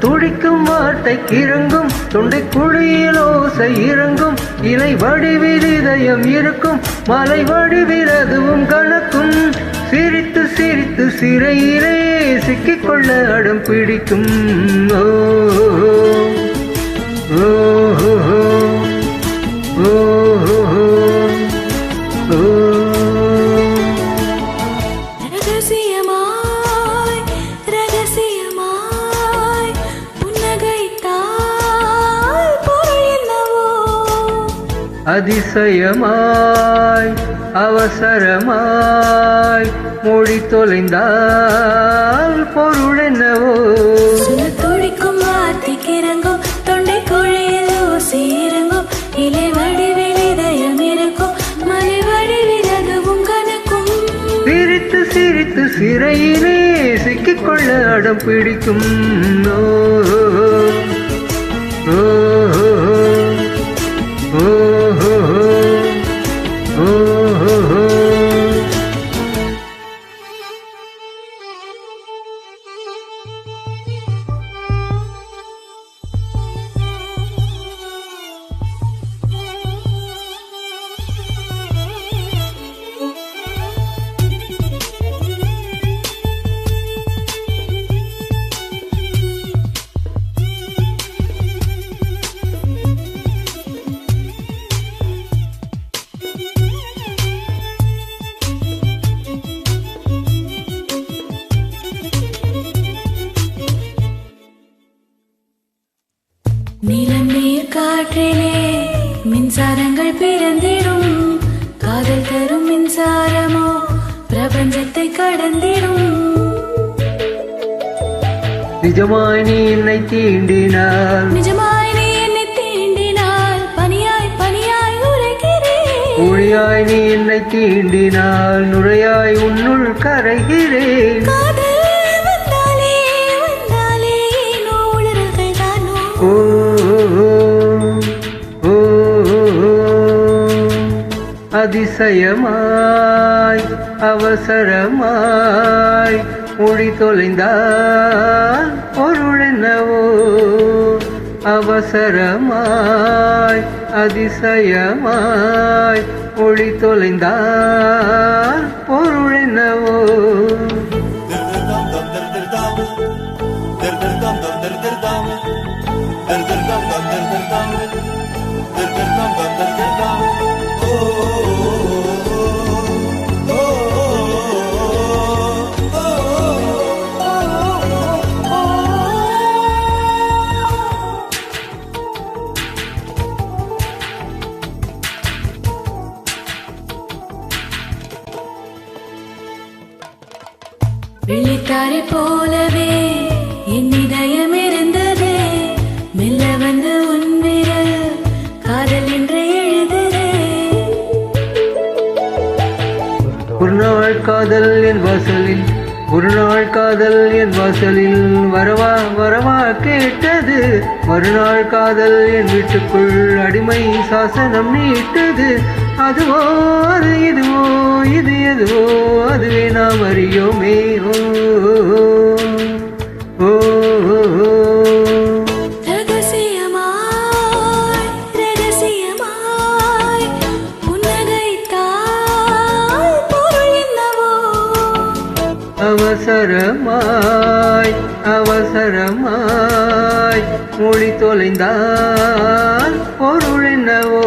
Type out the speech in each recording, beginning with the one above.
துடிக்கும் வார்த்தைக்கு இறங்கும், தொண்டை குழியில் ஓசை இறங்கும், இலை வடிவில் இதயம் இருக்கும், மலை வடிவில் அதுவும் கணக்கும். சிரித்து சிரித்து சிறையிலே சிக்கிக்கொள்ள அடம் பிடிக்கும். ஓ ஓ ஓ ஓ ரகசியமாய் ரகசியமாய் புன்னகைத்தால் பொருள் என்னவோ, அதிசயமாய் அவசரமாய் மொழி தொலைந்தால் பொருள் என்னவோ. துடிக்கும் வார்த்தைக்கு இறங்கும், தொண்டை குழியில் ஓசை இறங்கும், இலை வடிவில் இதயம் இருக்கும், மலை வடிவில் அதுவும் கணக்கும். சிரித்து சிரித்து சிறையிலே சிக்கிக்கொள்ள அடம் பிடிக்கும். ஓ ஓ ஓ ஓ நீலம் நீர் காற்றிலே மின்சாரங்கள் பிறந்திடும், காதல் தரும் மின்சாரமோ பிரபஞ்சத்தை கடந்திடும். நிஜமாய் நீ என்னை தீண்டினால், நிஜமாய் நீ என்னை தீண்டினால் பனியாய் பனியாய் உரைகிறேன். ஒளியாய் நீ என்னை தீண்டினால் நுரையாய் உன்னுள் கரைகிறேன். காதல் வந்தாலே வந்தாலே ஏனோ உளறல்கள் தானோ. ஓ ஓ அதிசயமாய் அவசரமாய் மொழி தொலைந்தால் பொருள் என்னவோ. அவசரமாய் அதிசயமாய் மொழி தொலைந்தால் பொருள் என்னவோ. வெள்ளித்தாரை போலவே என் இதயம் இருந்தது, மெல்ல வந்து உன் விரல் காதல் என்று எழுதுதே. ஒரு நாள் காதல் என் வாசலில், ஒரு நாள் காதல் என் வாசலில் வரவா வரவா கேட்டது. மறுநாள் காதல் என் வீட்டுக்குள் அடிமை சாசனம் நீட்டது. அதுவோ அது இதுவோ இது எதுவோ அதுவே நாம் அறியோமே. ஓ ஓ ரகசியமாய் ரகசியமாய் புன்னகைத்தால் பொருள் என்னவோ, அவசரமாய் அவசரமாய் மொழி தொலைந்தால் பொருள் என்னவோ.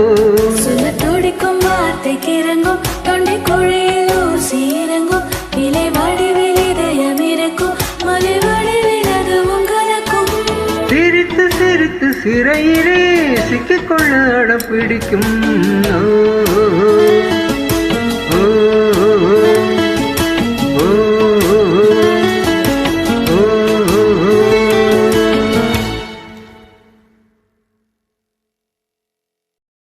சொல்ல துடிக்கும் வார்த்தைக்கு இறங்கும், தொண்டை குழியில் ஊசி இறங்கும், இலை வடிவில் இதயம் இருக்கும், மலை வடிவில் அதுவும் கலக்கும். சிரித்து சிரித்து சிறையிலே சிக்கிக்கொள்ள அடம் பிடிக்கும். ஓ